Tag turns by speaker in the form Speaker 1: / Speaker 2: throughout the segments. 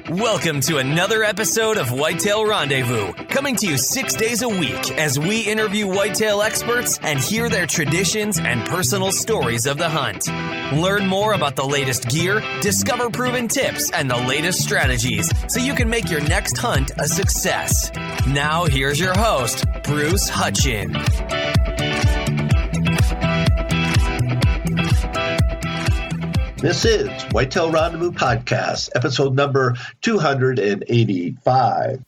Speaker 1: Welcome to another episode of Whitetail Rendezvous, coming to you 6 days a week as we interview whitetail experts and hear their traditions and personal stories of the hunt. Learn more about the latest gear, discover proven tips, and the latest strategies so you can make your next hunt a success. Now, here's your host, Bruce Hutchin.
Speaker 2: This is Whitetail Rendezvous Podcast, episode number 285.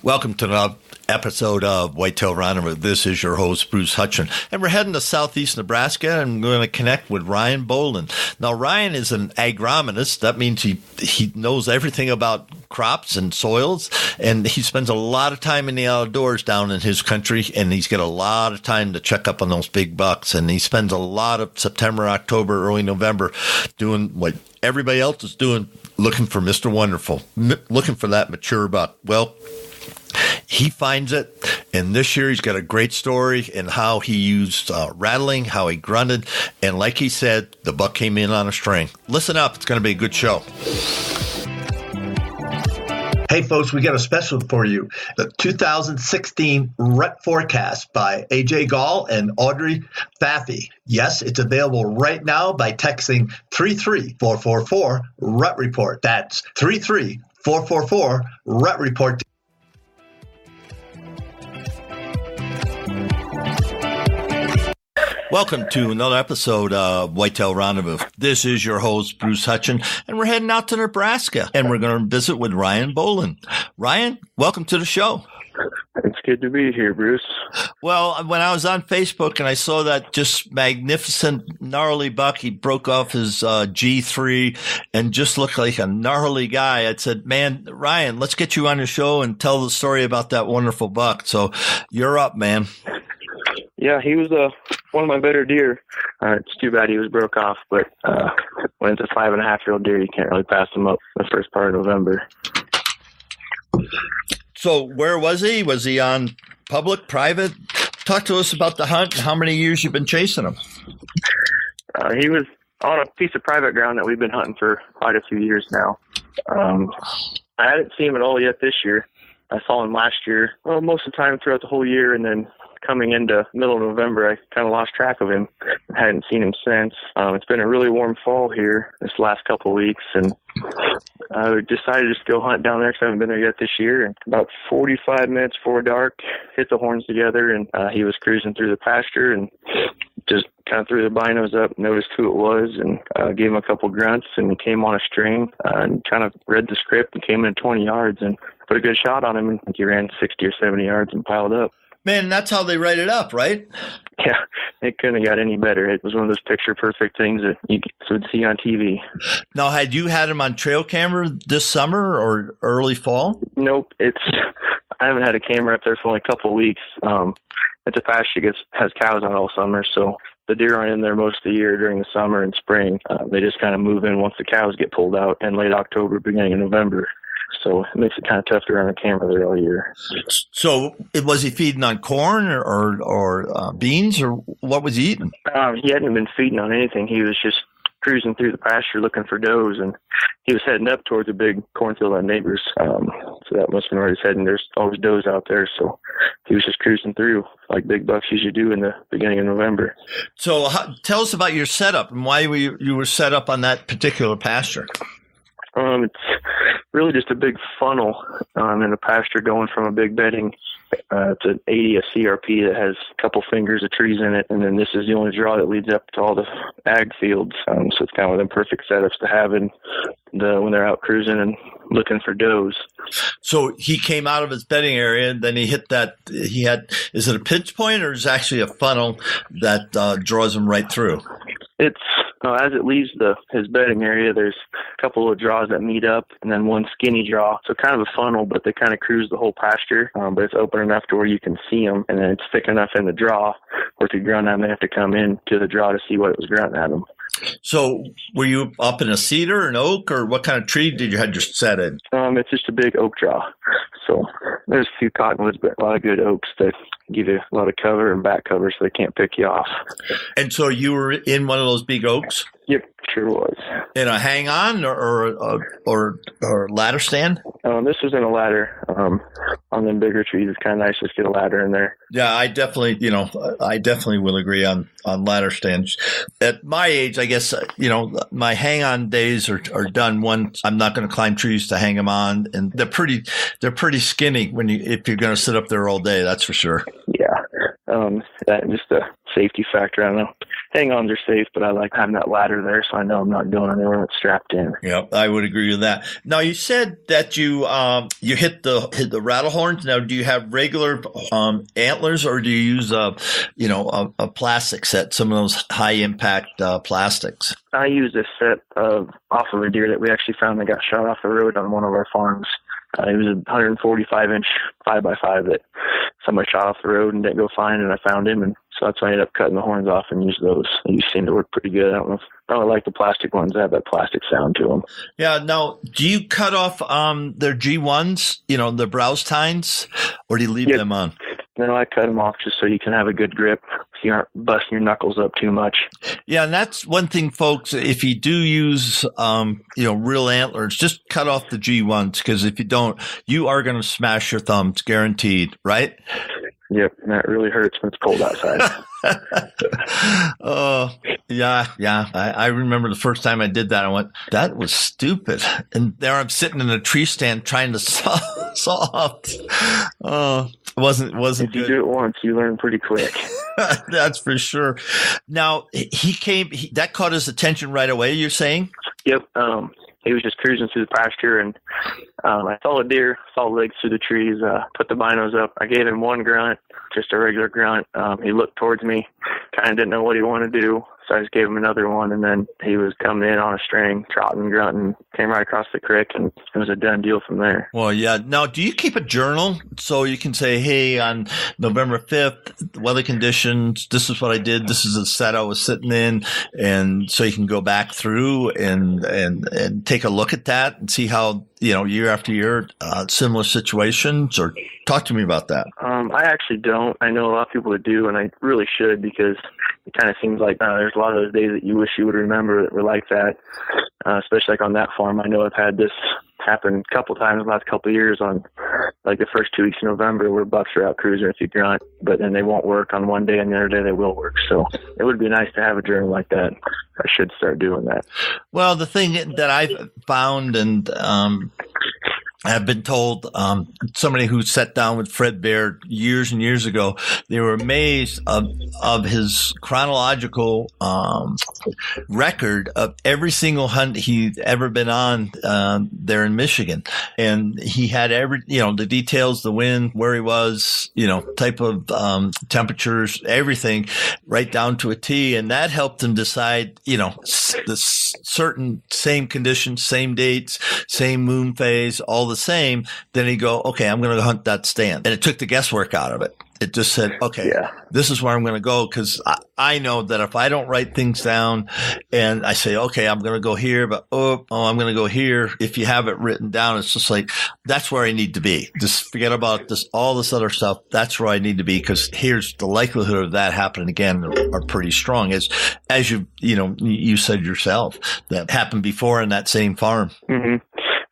Speaker 3: Welcome to another episode of Whitetail Rendezvous. This is your host, Bruce Hutchin, and we're heading to southeast Nebraska, and we're going to connect with Ryan Bulin. Now, Ryan is an agronomist. That means he knows everything about crops and soils, and he spends a lot of time in the outdoors down in his country, and he's got a lot of time to check up on those big bucks, and he spends a lot of September, October, early November doing what everybody else is doing, looking for Mr. Wonderful, looking for that mature buck. Well, he finds it, and this year he's got a great story in how he used rattling, how he grunted, and like he said, the buck came in on a string. Listen up, it's going to be a good show.
Speaker 2: Hey folks, we got a special for you. The 2016 Rut Forecast by AJ Gall and Audrey Faffey. Yes, it's available right now by texting 33444 Rut Report. That's 33444 Rut Report.
Speaker 3: Welcome to another episode of Whitetail Rendezvous. This is your host, Bruce Hutchin, and we're heading out to Nebraska, and we're going to visit with Ryan Bulin. Ryan, welcome to the show.
Speaker 4: It's good to be here, Bruce.
Speaker 3: Well, when I was on Facebook and I saw that just magnificent, gnarly buck, he broke off his G3 and just looked like a gnarly guy. I said, man, Ryan, let's get you on the show and tell the story about that wonderful buck. So you're up, man.
Speaker 4: Yeah, he was one of my better deer. It's too bad he was broke off, but when it's a 5.5-year-old deer, you can't really pass him up the first part of November.
Speaker 3: So where was he? Was he on public, private? Talk to us about the hunt and how many years you've been chasing him.
Speaker 4: He was on a piece of private ground that we've been hunting for quite a few years now. I hadn't seen him at all yet this year. I saw him last year, well, most of the time throughout the whole year, and then coming into middle of November, I kind of lost track of him. I hadn't seen him since. It's been a really warm fall here this last couple of weeks, and I decided to just go hunt down there because I haven't been there yet this year. And about 45 minutes before dark, hit the horns together, and he was cruising through the pasture and just kind of threw the binos up, noticed who it was, and gave him a couple grunts, and he came on a string and kind of read the script and came in 20 yards and put a good shot on him, and he ran 60 or 70 yards and piled up.
Speaker 3: Man, that's how they write it up, right?
Speaker 4: Yeah, it couldn't have got any better. It was one of those picture-perfect things that you would see on TV.
Speaker 3: Now, had you had him on trail camera this summer or early fall?
Speaker 4: Nope. I haven't had a camera up there for only a couple of weeks. It's a pasture that has cows on all summer, so the deer aren't in there most of the year during the summer and spring. They just kind of move in once the cows get pulled out in late October, beginning of November. So it makes it kind of tough to run a camera there all year.
Speaker 3: So was he feeding on corn or beans, or what was he eating?
Speaker 4: He hadn't been feeding on anything. He was just cruising through the pasture looking for does, and he was heading up towards a big cornfield on neighbors. So that must have been where he's heading. There's always does out there, so he was just cruising through like big bucks usually do in the beginning of November. So
Speaker 3: tell us about your setup and why you were set up on that particular pasture.
Speaker 4: It's really just a big funnel in a pasture going from a big bedding to 80 a CRP that has a couple fingers of trees in it, and then this is the only draw that leads up to all the ag fields. So it's kind of one of the perfect setups to have when they're out cruising and looking for does.
Speaker 3: So he came out of his bedding area, and then he hit that. Is it a pinch point, or is it actually a funnel that draws him right through?
Speaker 4: It's as it leaves his bedding area, there's a couple of draws that meet up, and then one skinny draw. So kind of a funnel, but they kind of cruise the whole pasture. But it's open enough to where you can see them, and then it's thick enough in the draw where if you grunt at them, they have to come in to the draw to see what it was grunting at them.
Speaker 3: So were you up in a cedar, an oak, or what kind of tree did you have your set in?
Speaker 4: It's just a big oak draw. So there's a few cottonwoods, but a lot of good oaks that give you a lot of cover and back cover so they can't pick you off.
Speaker 3: And so you were in one of those big oaks?
Speaker 4: Yep, sure was.
Speaker 3: In a hang-on or ladder stand?
Speaker 4: This was in a ladder. On them bigger trees, it's kind of nice to just get a ladder in there.
Speaker 3: Yeah, I definitely will agree on ladder stands. At my age, I guess, my hang-on days are done. Once I'm not going to climb trees to hang them on, and they're pretty skinny if you're going to sit up there all day. That's for sure.
Speaker 4: Yeah, that just a safety factor. I don't know. Hang-ons are safe, but I like having that ladder there, so I know I'm not going anywhere it's strapped in.
Speaker 3: Yeah, I would agree with that. Now, you said that you hit the rattle horns. Now, do you have regular antlers, or do you use a plastic set? Some of those high impact plastics.
Speaker 4: I used a set off of a deer that we actually found that got shot off the road on one of our farms. It was a 145-inch 5x5 that somebody shot off the road and didn't go find, and I found him, and so that's why I ended up cutting the horns off and used those. They seem to work pretty good. I don't like the plastic ones. They have that plastic sound to them.
Speaker 3: Yeah. Now, do you cut off their G1s, the browse tines, or do you leave them on?
Speaker 4: No, I cut them off just so you can have a good grip, so you aren't busting your knuckles up too much.
Speaker 3: Yeah, and that's one thing, folks. If you do use, real antlers, just cut off the G1s, because if you don't, you are going to smash your thumbs, guaranteed, right?
Speaker 4: Yep, and that really hurts when it's cold outside.
Speaker 3: Oh, yeah. I remember the first time I did that, I went, that was stupid. And there I'm sitting in a tree stand trying to saw off. Oh, it wasn't
Speaker 4: if you
Speaker 3: good.
Speaker 4: do it once, you learn pretty quick.
Speaker 3: That's for sure. Now, that caught his attention right away, you're saying?
Speaker 4: Yep. He was just cruising through the pasture, and I saw a deer, saw legs through the trees, put the binos up. I gave him one grunt, just a regular grunt. He looked towards me, kind of didn't know what he wanted to do, so I just gave him another one, and then he was coming in on a string, trotting, grunting, came right across the creek, and it was a done deal from there.
Speaker 3: Well, yeah. Now, do you keep a journal so you can say, hey, on November 5th, weather conditions, this is what I did, this is the set I was sitting in, and so you can go back through and take a look at that and see how, year after year, similar situations, or talk to me about that.
Speaker 4: I actually don't. I know a lot of people that do, and I really should, because it kind of seems like there's a lot of those days that you wish you would remember that were like that, especially like on that farm. I know I've had this happen a couple times in the last couple of years on like the first 2 weeks of November, where bucks are out cruising if you grunt, but then they won't work on one day and the other day they will work. So it would be nice to have a journal like that. I should start doing that.
Speaker 3: Well, the thing that I've found, and I've been told, somebody who sat down with Fred Baird years and years ago, they were amazed of his chronological record of every single hunt he'd ever been on there in Michigan. And he had the details, the wind, where he was, type of temperatures, everything right down to a T. And that helped him decide, the certain same conditions, same dates, same moon phase, all the same. Then he'd go, okay, I'm going to hunt that stand. And it took the guesswork out of it. It just said, okay, This is where I'm going to go, because I know that if I don't write things down and I say, okay, I'm going to go here, but I'm going to go here. If you have it written down, it's just like, that's where I need to be. Just forget about all this other stuff. That's where I need to be, because here's the likelihood of that happening again are pretty strong. As you said yourself, that happened before in that same farm.
Speaker 4: Mm-hmm.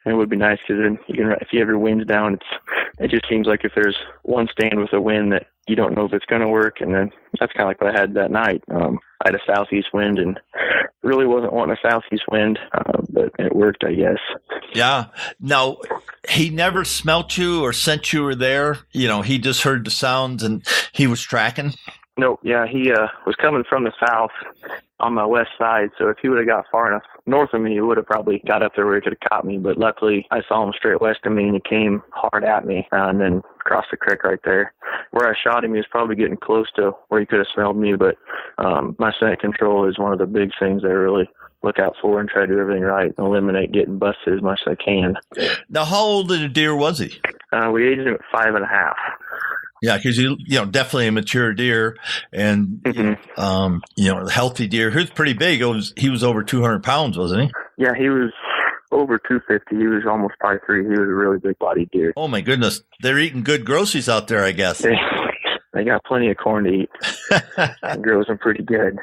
Speaker 4: It would be nice, because then if you have your winds down, it just seems like if there's one stand with a wind that you don't know if it's going to work, and then that's kind of like what I had that night. I had a southeast wind, and really wasn't wanting a southeast wind, but it worked, I guess.
Speaker 3: Yeah. Now, he never smelt you or sensed you were there. He just heard the sounds and he was tracking.
Speaker 4: Nope. Yeah, he was coming from the south on my west side, so if he would have got far enough north of me, he would have probably got up there where he could have caught me. But luckily, I saw him straight west of me, and he came hard at me, and then across the creek right there. Where I shot him, he was probably getting close to where he could have smelled me, but my scent control is one of the big things I really look out for and try to do everything right and eliminate getting busted as much as I can.
Speaker 3: Now, how old of a deer was he?
Speaker 4: We aged him at 5.5.
Speaker 3: Yeah, because definitely a mature deer, and a healthy deer. He was pretty big. He was over 200 pounds, wasn't he?
Speaker 4: Yeah, he was over 250. He was almost 5'3". He was a really big bodied deer.
Speaker 3: Oh my goodness, they're eating good groceries out there, I guess.
Speaker 4: they got plenty of corn to eat. It grows them pretty good.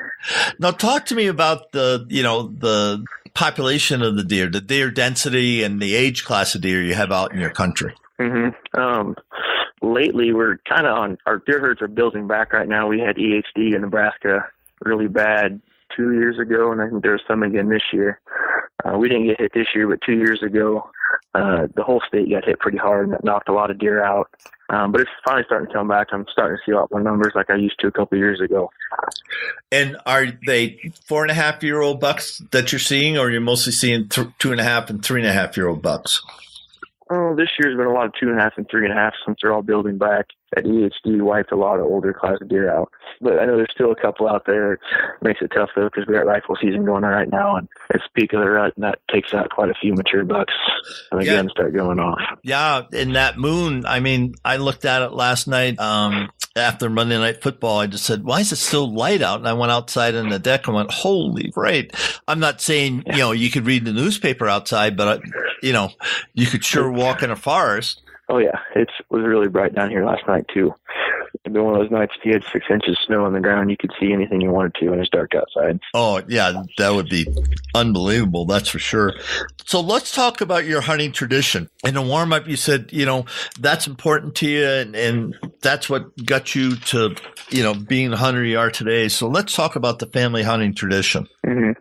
Speaker 3: Now, talk to me about the population of the deer density, and the age class of deer you have out in your country.
Speaker 4: Mm-hmm. Lately, we're kind of on, our deer herds are building back right now. We had EHD in Nebraska really bad 2 years ago, and I think there's some again this year. We didn't get hit this year, but 2 years ago, the whole state got hit pretty hard, and that knocked a lot of deer out. But it's finally starting to come back. I'm starting to see a lot more numbers like I used to a couple of years ago.
Speaker 3: And are they 4.5-year-old bucks that you're seeing, or you're mostly seeing 2.5 and 3.5-year-old bucks?
Speaker 4: Oh, this year's been a lot of 2.5 and 3.5 since they're all building back. That EHD wiped a lot of older class of deer out. But I know there's still a couple out there. It makes it tough, though, because we got rifle season going on right now, and it's peak of the rut, and that takes out quite a few mature bucks, and the guns start going off.
Speaker 3: Yeah, and that moon, I mean, I looked at it last night after Monday Night Football. I just said, why is it still light out? And I went outside on the deck and went, holy great. I'm not saying, you could read the newspaper outside, but, you could sure walk in a forest.
Speaker 4: Oh, yeah. It was really bright down here last night, too. It'd been one of those nights if you had 6 inches of snow on the ground, you could see anything you wanted to, and it's dark outside.
Speaker 3: Oh, yeah, that would be unbelievable, that's for sure. So let's talk about your hunting tradition. In the warm-up, you said, that's important to you, and that's what got you to, being the hunter you are today. So let's talk about the family hunting tradition.
Speaker 4: Mm-hmm.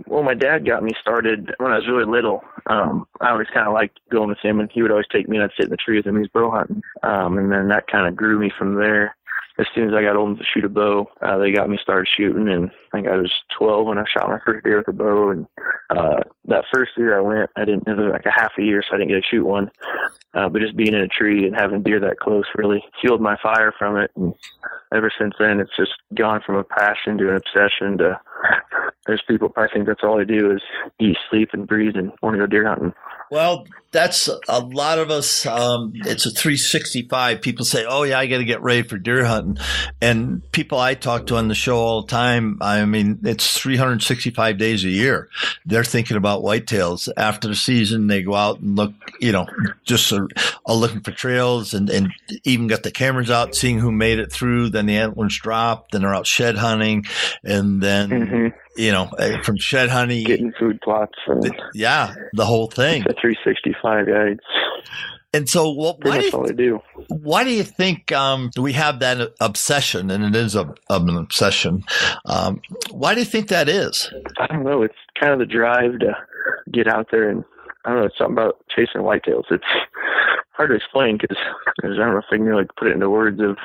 Speaker 4: Well, my dad got me started when I was really little. I always kind of liked going with him, and he would always take me and I'd sit in the trees and he's bow hunting. And then that kind of grew me from there. As soon as I got old enough to shoot a bow, they got me started shooting, and I think I was 12 when I shot my first deer with a bow. And that first year I went, it was like a half a year, so I didn't get to shoot one. But just being in a tree and having deer that close really fueled my fire from it. And ever since then, it's just gone from a passion to an obsession to there's people probably think that's all I do is eat, sleep, and breathe and want to go deer hunting.
Speaker 3: Well, that's a lot of us. It's a 365. People say, oh, yeah, I got to get ready for deer hunting. And people I talk to on the show all the time, I mean, it's 365 days a year. They're thinking about whitetails. After the season, they go out and look, just looking for trails and even got the cameras out, seeing who made it through. Then the antlers drop. Then they're out shed hunting. And then, from shed hunting.
Speaker 4: Getting food plots.
Speaker 3: The whole thing.
Speaker 4: It's a 365 guides.
Speaker 3: And so why do you think we have that obsession, and it is an obsession? Why do you think that is?
Speaker 4: I don't know. It's kind of the drive to get out there, and I don't know, it's something about chasing whitetails. It's hard to explain because I don't know if I can really put it into words of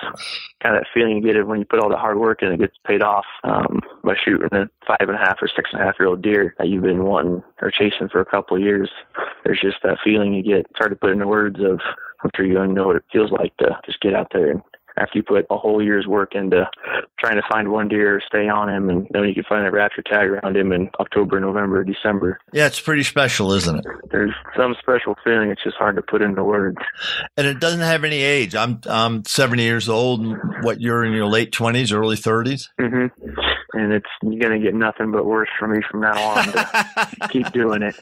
Speaker 4: kind of that feeling you get when you put all the hard work and it gets paid off by shooting a 5.5 or 6.5-year-old deer that you've been wanting or chasing for a couple of years. There's just that feeling you get. It's hard to put into words of, I'm sure you don't know what it feels like to just get out there and after you put a whole year's work into trying to find one deer, stay on him, and then you can find that rapture tag around him in October, November, December.
Speaker 3: Yeah, it's pretty special, isn't it?
Speaker 4: There's some special feeling. It's just hard to put into words.
Speaker 3: And it doesn't have any age. I'm 70 years old. And you're in your late 20s, early 30s?
Speaker 4: Mm-hmm. And you're going to get nothing but worse from me from now on to keep doing it.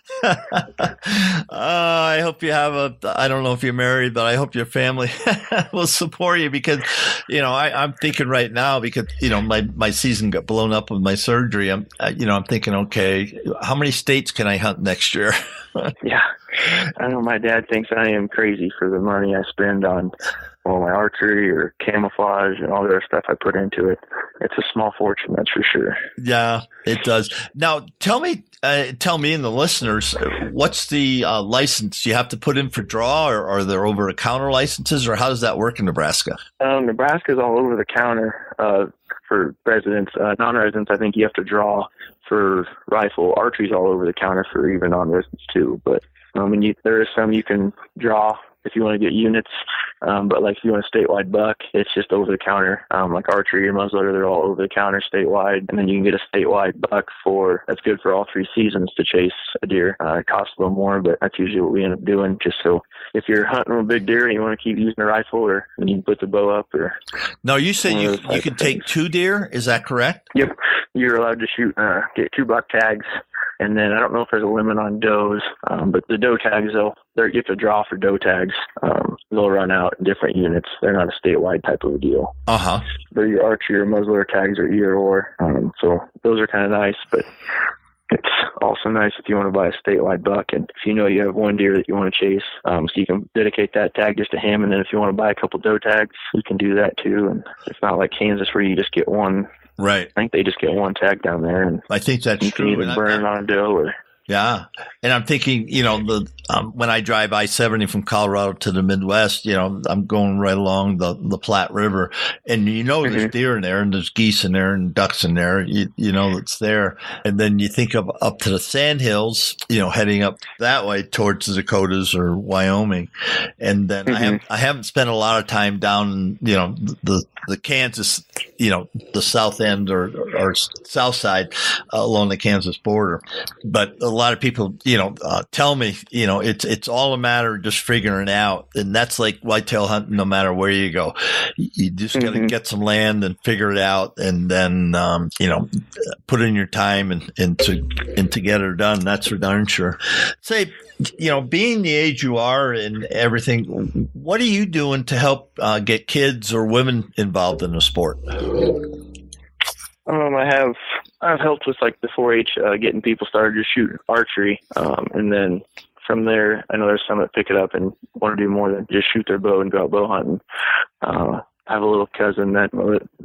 Speaker 3: I hope you have I don't know if you're married, but I hope your family will support you because, I'm thinking right now because, my season got blown up with my surgery. I'm thinking, okay, how many states can I hunt next year?
Speaker 4: Yeah. I know my dad thinks I am crazy for the money I spend on my archery or camouflage and all the other stuff I put into it. It's a small fortune, that's for sure.
Speaker 3: Yeah, it does. Now, tell me and the listeners, what's the license you have to put in for draw, or are there over-the-counter licenses, or how does that work in Nebraska?
Speaker 4: Nebraska's all over the counter for residents. Non-residents, I think you have to draw for rifle. Archery's all over the counter for even non-residents too. But there is some you can draw if you want to get units. But like if you want a statewide buck, it's just over the counter. Like archery or muzzleloader, they're all over the counter statewide. And then you can get a statewide buck that's good for all 3 seasons to chase a deer. It costs a little more, but that's usually what we end up doing. Just so if you're hunting a big deer and you want to keep using a rifle, or you can put the bow up. Or
Speaker 3: no, you said you can take 2 deer. Is that correct?
Speaker 4: Yep. You're allowed to shoot, get 2 buck tags. And then I don't know if there's a limit on does, but the doe tags, you have to draw for doe tags. They'll run out in different units. They're not a statewide type of a deal.
Speaker 3: Uh-huh.
Speaker 4: But your archery or muzzleloader tags are either or. So those are kind of nice, but it's also nice if you want to buy a statewide buck, and if you have one deer that you want to chase, so you can dedicate that tag just to him, and then if you want to buy a couple doe tags, you can do that too. And it's not like Kansas where you just get one.
Speaker 3: Right.
Speaker 4: I think they just get one tag down there, and
Speaker 3: I think that's
Speaker 4: you
Speaker 3: true.
Speaker 4: can even burn it on a doe.
Speaker 3: Yeah. And I'm thinking, when I drive I-70 from Colorado to the Midwest, I'm going right along the Platte River, and there's deer in there, and there's geese in there, and ducks in there, it's there. And then you think of up to the Sandhills, heading up that way towards the Dakotas or Wyoming. And then I haven't spent a lot of time down, the Kansas, the south end or south side along the Kansas border. But a lot of people, tell me, it's all a matter of just figuring it out. And that's like whitetail hunting, no matter where you go. You just got to get some land and figure it out, and then, put in your time and to get it done. That's for darn sure. Say, being the age you are and everything, what are you doing to help get kids or women involved in the sport?
Speaker 4: I've helped with like the 4-H, getting people started to shoot archery, and then from there, I know there's some that pick it up and want to do more than just shoot their bow and go out bow hunting. I have a little cousin that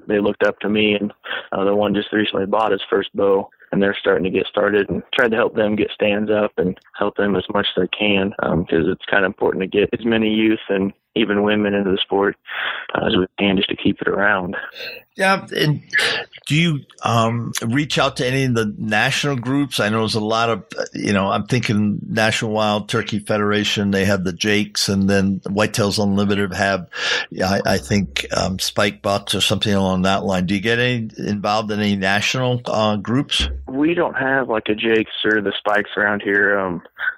Speaker 4: they looked up to me, and the one just recently bought his first bow, and they're starting to get started, and tried to help them get stands up and help them as much as I can, because it's kind of important to get as many youth and even women into the sport as we can, just to keep it around.
Speaker 3: Yeah. And do you reach out to any of the national groups? I know there's a lot of, I'm thinking National Wild Turkey Federation, they have the Jakes, and then Whitetails Unlimited have, I think, Spike Bucks or something along that line. Do you get involved in any national groups?
Speaker 4: We don't have like a Jakes or the Spikes around here.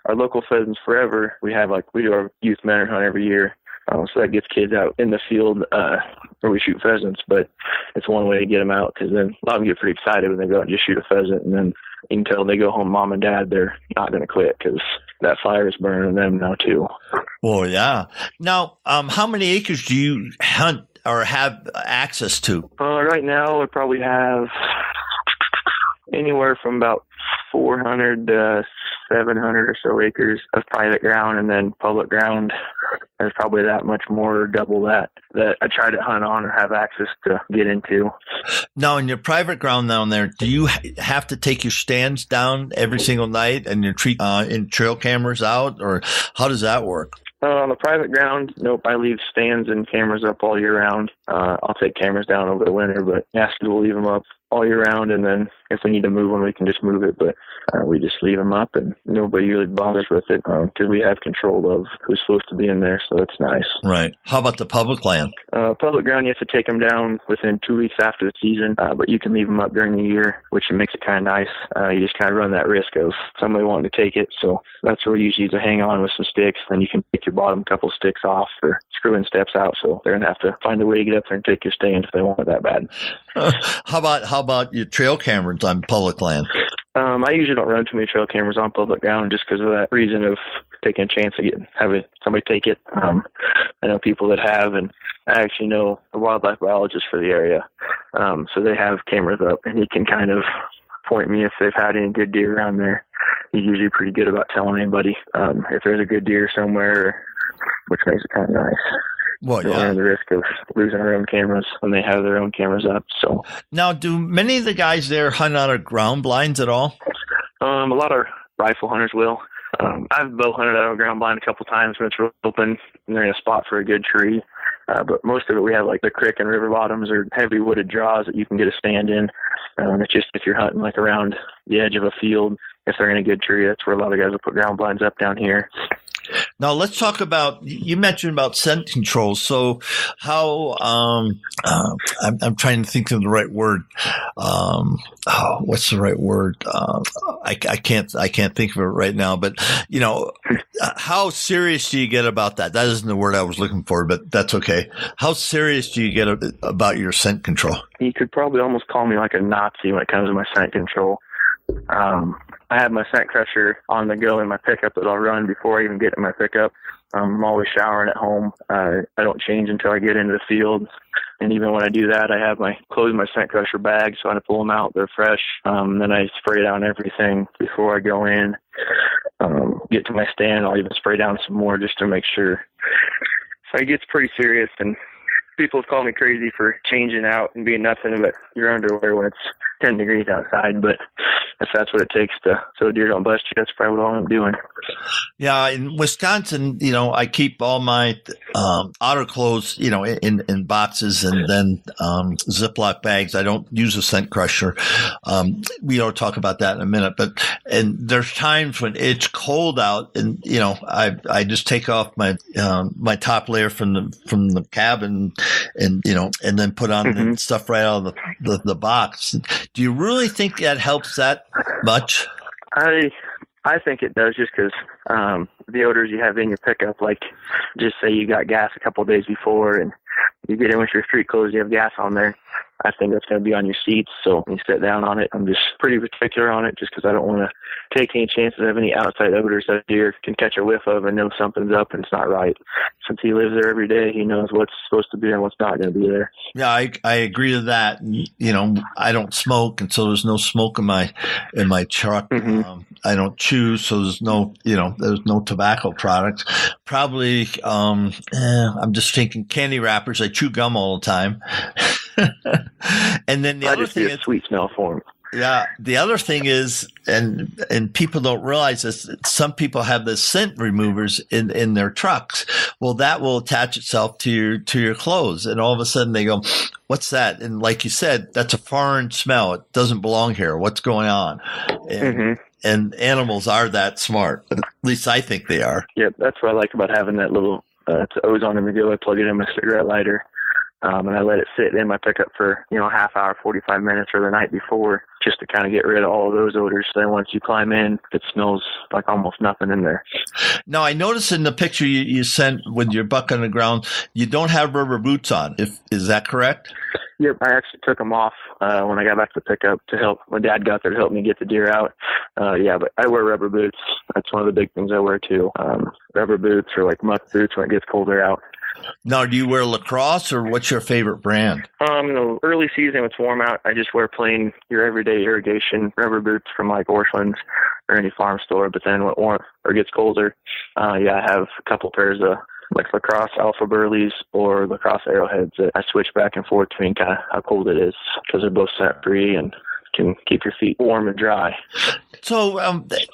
Speaker 4: Our local Pheasants Forever, we do our youth manor hunt every year. So that gets kids out in the field where we shoot pheasants, but it's one way to get them out, because then a lot of them get pretty excited when they go out and just shoot a pheasant, and then you can tell they go home, mom and dad, they're not going to quit because that fire is burning them now too.
Speaker 3: Well, yeah. Now, how many acres do you hunt or have access to?
Speaker 4: Right now, we probably have anywhere from about 400 to 700 or so acres of private ground, and then public ground, there's probably that much more, or double that I try to hunt on or have access to get into.
Speaker 3: Now, in your private ground down there, do you have to take your stands down every single night and your trail cameras out, or how does that work?
Speaker 4: On the private ground, nope, I leave stands and cameras up all year round. I'll take cameras down over the winter, but Ashley will leave them up all year round, and then if we need to move one, we can just move it, but we just leave them up, and nobody really bothers with it, because we have control of who's supposed to be in there, so it's nice.
Speaker 3: Right. How about the public land?
Speaker 4: Public ground, you have to take them down within 2 weeks after the season, but you can leave them up during the year, which makes it kind of nice. You just kind of run that risk of somebody wanting to take it, so that's where we usually use to hang on with some sticks, then you can take your bottom couple sticks off or screw in steps out, so they're going to have to find a way to get up there and take your stand if they want it that bad.
Speaker 3: How about your trail cameras on public land?
Speaker 4: I usually don't run too many trail cameras on public ground just because of that reason of taking a chance of having somebody take it. I know people that have, and I actually know a wildlife biologist for the area. So they have cameras up, and he can kind of point me if they've had any good deer around there. He's usually pretty good about telling anybody if there's a good deer somewhere, which makes it kind of nice.
Speaker 3: Well, yeah.
Speaker 4: Run the risk of losing our own cameras when they have their own cameras up. So
Speaker 3: now, do many of the guys there hunt out of ground blinds at all?
Speaker 4: A lot of rifle hunters will. I've bow hunted out of a ground blind a couple times when it's real open and they're in a spot for a good tree. But most of it, we have like the creek and river bottoms or heavy wooded draws that you can get a stand in. It's just if you're hunting like around the edge of a field, if they're in a good tree, that's where a lot of guys will put ground blinds up down here.
Speaker 3: Now let's talk about, you mentioned about scent control. So how, I'm trying to think of the right word. What's the right word? I can't think of it right now, but how serious do you get about that? That isn't the word I was looking for, but that's okay. How serious do you get about your scent control?
Speaker 4: You could probably almost call me like a Nazi when it comes to my scent control. I have my scent crusher on the go in my pickup that I'll run before I even get in my pickup. I'm always showering at home. I don't change until I get into the field. And even when I do that, I close my scent crusher bag, so when I pull them out, they're fresh. Then I spray down everything before I go in. Get to my stand, I'll even spray down some more just to make sure. So it gets pretty serious, and people have called me crazy for changing out and being nothing but your underwear when it's 10 degrees outside, but if that's what it takes so a deer don't bust you, that's probably what I'm doing.
Speaker 3: Yeah, in Wisconsin, I keep all my outer clothes, in boxes and then Ziploc bags. I don't use a scent crusher. We don't talk about that in a minute, and there's times when it's cold out, and I just take off my my top layer from the cabin, and then put on the stuff right out of the box. Do you really think that helps that much?
Speaker 4: I think it does, just because the odors you have in your pickup, like just say you got gas a couple of days before and you get in with your street clothes, you have gas on there. I think that's going to be on your seats. So when you sit down on it, I'm just pretty particular on it, just because I don't want to take any chances of any outside odors that deer can catch a whiff of and know something's up and it's not right. Since he lives there every day, he knows what's supposed to be there and what's not going to be there.
Speaker 3: Yeah, I agree with that. I don't smoke, and so there's no smoke in my truck. I don't chew, so there's no tobacco products. Probably, I'm just thinking candy wrappers. I chew gum all the time. And then the other thing is
Speaker 4: sweet smell for them.
Speaker 3: Yeah. The other thing is, and people don't realize this, some people have the scent removers in their trucks. Well, that will attach itself to your clothes. And all of a sudden they go, what's that? And like you said, that's a foreign smell. It doesn't belong here. What's going on? And animals are that smart. At least I think they are.
Speaker 4: Yep. That's what I like about having that little, it's ozone in the go. I plug it in my cigarette lighter. And I let it sit in my pickup for, a half hour, 45 minutes or the night before, just to kind of get rid of all of those odors. So then once you climb in, it smells like almost nothing in there.
Speaker 3: Now, I noticed in the picture you sent with your buck on the ground, you don't have rubber boots on. Is that correct?
Speaker 4: Yep, I actually took them off when I got back to the pickup to help. My dad got there to help me get the deer out. But I wear rubber boots. That's one of the big things I wear too. Rubber boots or like muck boots when it gets colder out.
Speaker 3: Now, do you wear Lacrosse, or what's your favorite brand?
Speaker 4: In the early season, when it's warm out, I just wear plain, your everyday irrigation rubber boots from like Orscheln's or any farm store. But then when it warms or gets colder, I have a couple pairs of like Lacrosse Alpha Burleys or Lacrosse Arrowheads that I switch back and forth between kind of how cold it is, because they're both scent-free and can keep your feet warm and dry.
Speaker 3: So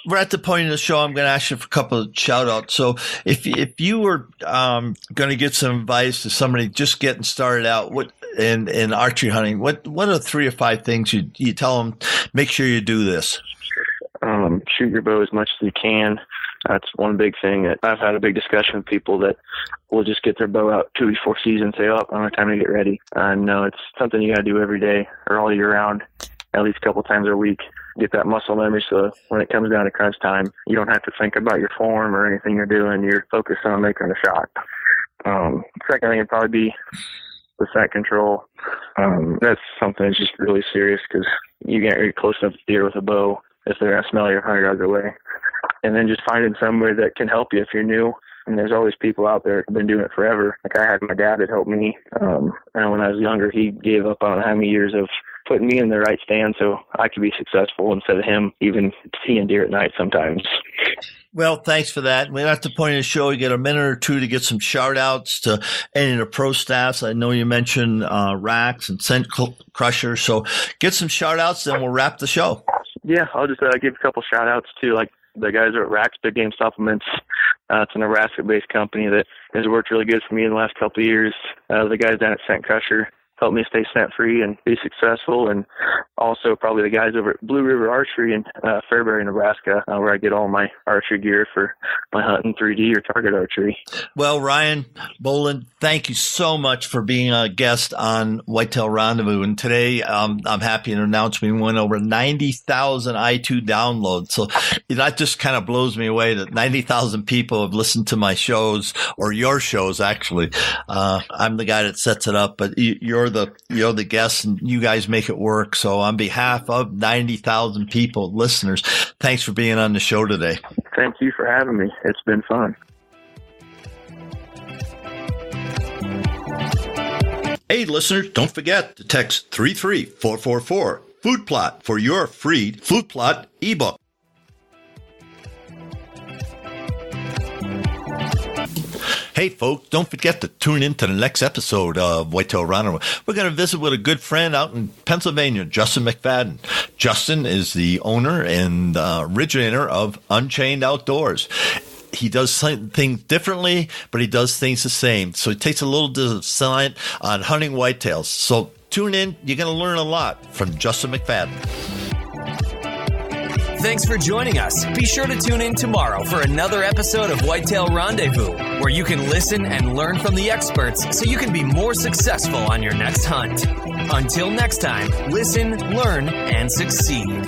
Speaker 3: we're at the point of the show. I'm going to ask you for a couple of shout outs. So if you were going to give some advice to somebody just getting started out in archery hunting, what are 3 or 5 things you tell them, make sure you do this?
Speaker 4: Shoot your bow as much as you can. That's one big thing that I've had a big discussion with people that will just get their bow out 2 weeks before season and say, oh, I don't have time to get ready. No, it's something you got to do every day or all year round, at least a couple times a week. Get that muscle memory so when it comes down to crunch time, you don't have to think about your form or anything you're doing. You're focused on making a shot. Second thing would probably be the scent control. That's something that's just really serious, because you can't get close enough to deer with a bow if they're going to smell you 100 yards away. And then just finding somebody that can help you if you're new. And there's always people out there that have been doing it forever. Like I had my dad that helped me. And when I was younger, he gave up on how many years of putting me in the right stand so I could be successful instead of him even seeing deer at night sometimes.
Speaker 3: Well, thanks for that. We're at the point of the show. You get a minute or two to get some shout outs to any of the pro staffs. I know you mentioned racks and scent crushers. So get some shout outs, then we'll wrap the show.
Speaker 4: Yeah, I'll just give a couple shout outs to like the guys are at Racks Big Game Supplements. It's a Nebraska-based company that has worked really good for me in the last couple of years. The guys down at Scent Crusher helped me stay scent-free and be successful. And also probably the guys over at Blue River Archery in Fairbury, Nebraska, where I get all my archery gear for my hunting 3D or target archery.
Speaker 3: Well, Ryan Bulin, thank you so much for being a guest on Whitetail Rendezvous. And today I'm happy to announce we went over 90,000 iTunes downloads. So that just kind of blows me away that 90,000 people have listened to my shows, or your shows, actually. I'm the guy that sets it up, but you're are the guests, and you guys make it work. So on behalf of 90,000 people, listeners, thanks for being on the show today.
Speaker 4: Thank you for having me. It's been fun.
Speaker 3: Hey, listeners, don't forget to text 33444 Food Plot for your free Food Plot ebook. Hey, folks, don't forget to tune in to the next episode of Whitetail Rendezvous. We're going to visit with a good friend out in Pennsylvania, Justin McFadden. Justin is the owner and originator of Unchained Outdoors. He does things differently, but he does things the same. So he takes a little design on hunting whitetails. So tune in. You're going to learn a lot from Justin McFadden.
Speaker 1: Thanks for joining us. Be sure to tune in tomorrow for another episode of Whitetail Rendezvous, where you can listen and learn from the experts so you can be more successful on your next hunt. Until next time, listen, learn, and succeed.